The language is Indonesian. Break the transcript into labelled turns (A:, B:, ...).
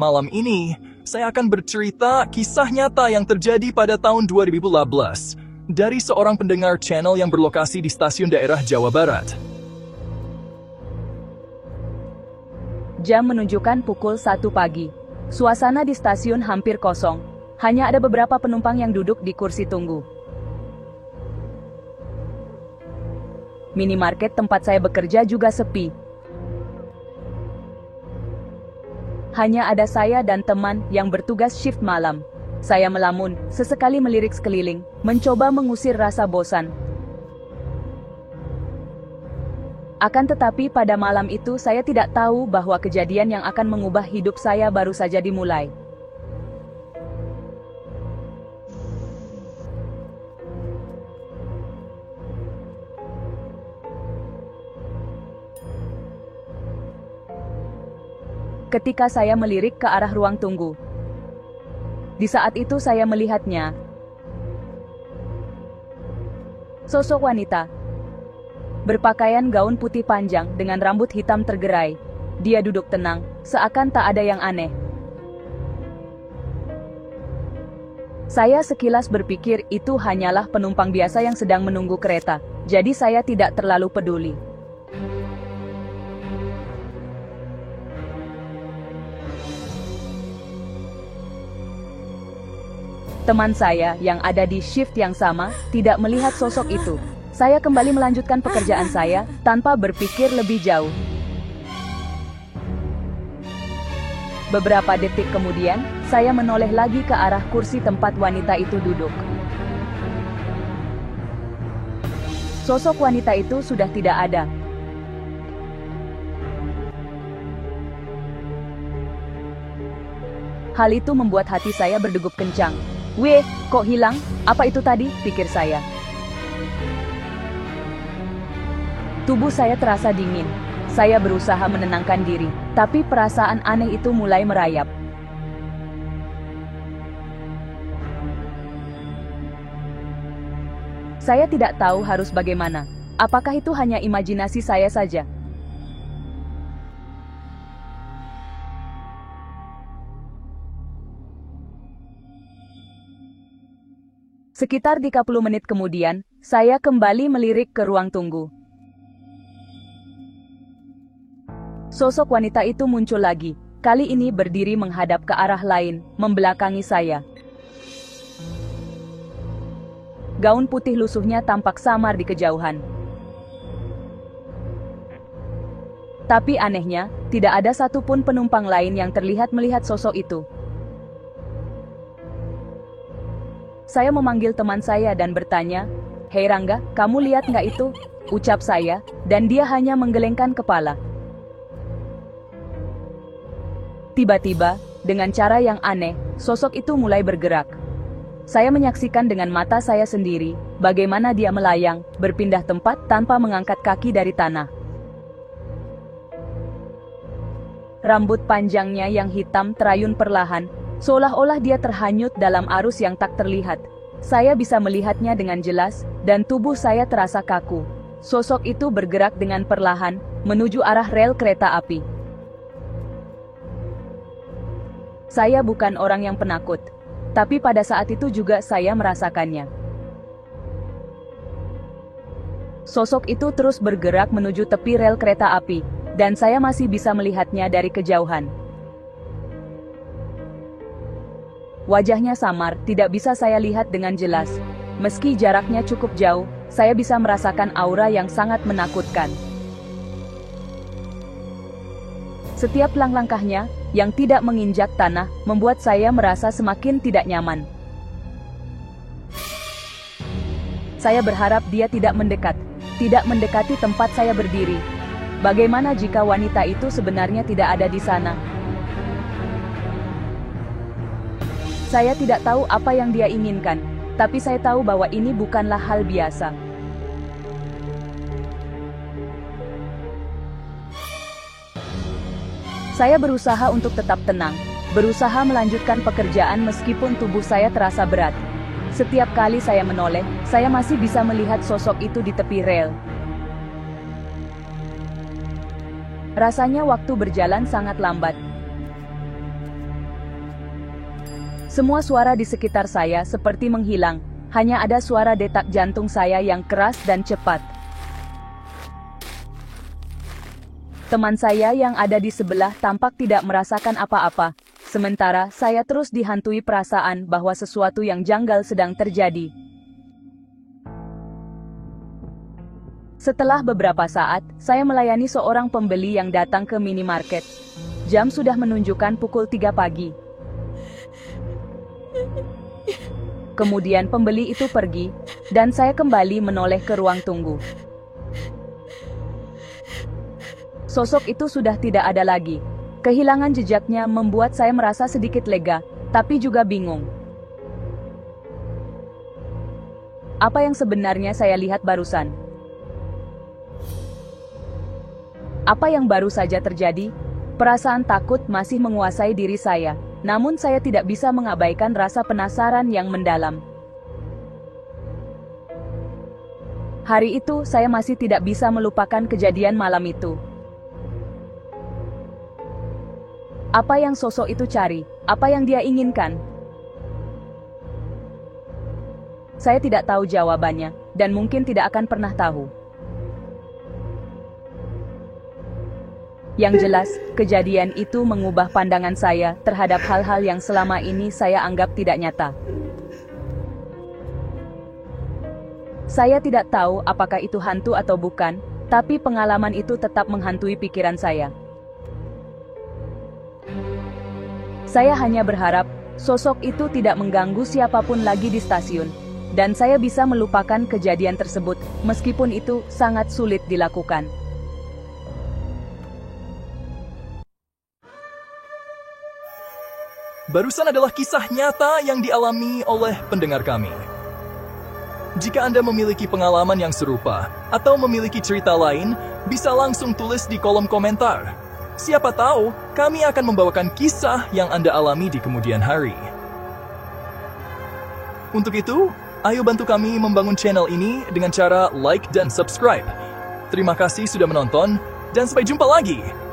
A: Malam ini, saya akan bercerita kisah nyata yang terjadi pada tahun 2015 dari seorang pendengar channel yang berlokasi di stasiun daerah Jawa Barat.
B: Jam menunjukkan pukul 1 pagi. Suasana di stasiun hampir kosong. Hanya ada beberapa penumpang yang duduk di kursi tunggu. Minimarket tempat saya bekerja juga sepi. Hanya ada saya dan teman yang bertugas shift malam. Saya melamun, sesekali melirik sekeliling, mencoba mengusir rasa bosan. Akan tetapi pada malam itu saya tidak tahu bahwa kejadian yang akan mengubah hidup saya baru saja dimulai. Ketika saya melirik ke arah ruang tunggu. Di saat itu saya melihatnya. Sosok wanita. Berpakaian gaun putih panjang dengan rambut hitam tergerai. Dia duduk tenang, seakan tak ada yang aneh. Saya sekilas berpikir itu hanyalah penumpang biasa yang sedang menunggu kereta, jadi saya tidak terlalu peduli. Teman saya yang ada di shift yang sama tidak melihat sosok itu. Saya kembali melanjutkan pekerjaan saya tanpa berpikir lebih jauh. Beberapa detik kemudian, saya menoleh lagi ke arah kursi tempat wanita itu duduk. Sosok wanita itu sudah tidak ada. Hal itu membuat hati saya berdegup kencang. Weh, kok hilang? Apa itu tadi? Pikir saya. Tubuh saya terasa dingin. Saya berusaha menenangkan diri, tapi perasaan aneh itu mulai merayap. Saya tidak tahu harus bagaimana. Apakah itu hanya imajinasi saya saja? Sekitar 30 menit kemudian, saya kembali melirik ke ruang tunggu. Sosok wanita itu muncul lagi, kali ini berdiri menghadap ke arah lain, membelakangi saya. Gaun putih lusuhnya tampak samar di kejauhan. Tapi anehnya, tidak ada satupun penumpang lain yang terlihat melihat sosok itu. Saya memanggil teman saya dan bertanya, "Hei Rangga, kamu lihat nggak itu?" Ucap saya, dan dia hanya menggelengkan kepala. Tiba-tiba, dengan cara yang aneh, sosok itu mulai bergerak. Saya menyaksikan dengan mata saya sendiri, bagaimana dia melayang, berpindah tempat tanpa mengangkat kaki dari tanah. Rambut panjangnya yang hitam terayun perlahan, seolah-olah dia terhanyut dalam arus yang tak terlihat. Saya bisa melihatnya dengan jelas, dan tubuh saya terasa kaku. Sosok itu bergerak dengan perlahan, menuju arah rel kereta api. Saya bukan orang yang penakut, tapi pada saat itu juga saya merasakannya. Sosok itu terus bergerak menuju tepi rel kereta api, dan saya masih bisa melihatnya dari kejauhan. Wajahnya samar, tidak bisa saya lihat dengan jelas. Meski jaraknya cukup jauh, saya bisa merasakan aura yang sangat menakutkan. Setiap langkahnya, yang tidak menginjak tanah, membuat saya merasa semakin tidak nyaman. Saya berharap dia tidak mendekat, tidak mendekati tempat saya berdiri. Bagaimana jika wanita itu sebenarnya tidak ada di sana? Saya tidak tahu apa yang dia inginkan, tapi saya tahu bahwa ini bukanlah hal biasa. Saya berusaha untuk tetap tenang, berusaha melanjutkan pekerjaan meskipun tubuh saya terasa berat. Setiap kali saya menoleh, saya masih bisa melihat sosok itu di tepi rel. Rasanya waktu berjalan sangat lambat. Semua suara di sekitar saya seperti menghilang, hanya ada suara detak jantung saya yang keras dan cepat. Teman saya yang ada di sebelah tampak tidak merasakan apa-apa, sementara saya terus dihantui perasaan bahwa sesuatu yang janggal sedang terjadi. Setelah beberapa saat, saya melayani seorang pembeli yang datang ke minimarket. Jam sudah menunjukkan pukul 3 pagi. Kemudian pembeli itu pergi, dan saya kembali menoleh ke ruang tunggu. Sosok itu sudah tidak ada lagi. Kehilangan jejaknya membuat saya merasa sedikit lega, tapi juga bingung. Apa yang sebenarnya saya lihat barusan? Apa yang baru saja terjadi? Perasaan takut masih menguasai diri saya, namun saya tidak bisa mengabaikan rasa penasaran yang mendalam. Hari itu, saya masih tidak bisa melupakan kejadian malam itu. Apa yang sosok itu cari? Apa yang dia inginkan? Saya tidak tahu jawabannya, dan mungkin tidak akan pernah tahu. Yang jelas, kejadian itu mengubah pandangan saya terhadap hal-hal yang selama ini saya anggap tidak nyata. Saya tidak tahu apakah itu hantu atau bukan, tapi pengalaman itu tetap menghantui pikiran saya. Saya hanya berharap sosok itu tidak mengganggu siapapun lagi di stasiun, dan saya bisa melupakan kejadian tersebut, meskipun itu sangat sulit dilakukan.
A: Barusan adalah kisah nyata yang dialami oleh pendengar kami. Jika Anda memiliki pengalaman yang serupa atau memiliki cerita lain, bisa langsung tulis di kolom komentar. Siapa tahu, kami akan membawakan kisah yang Anda alami di kemudian hari. Untuk itu, ayo bantu kami membangun channel ini dengan cara like dan subscribe. Terima kasih sudah menonton, dan sampai jumpa lagi!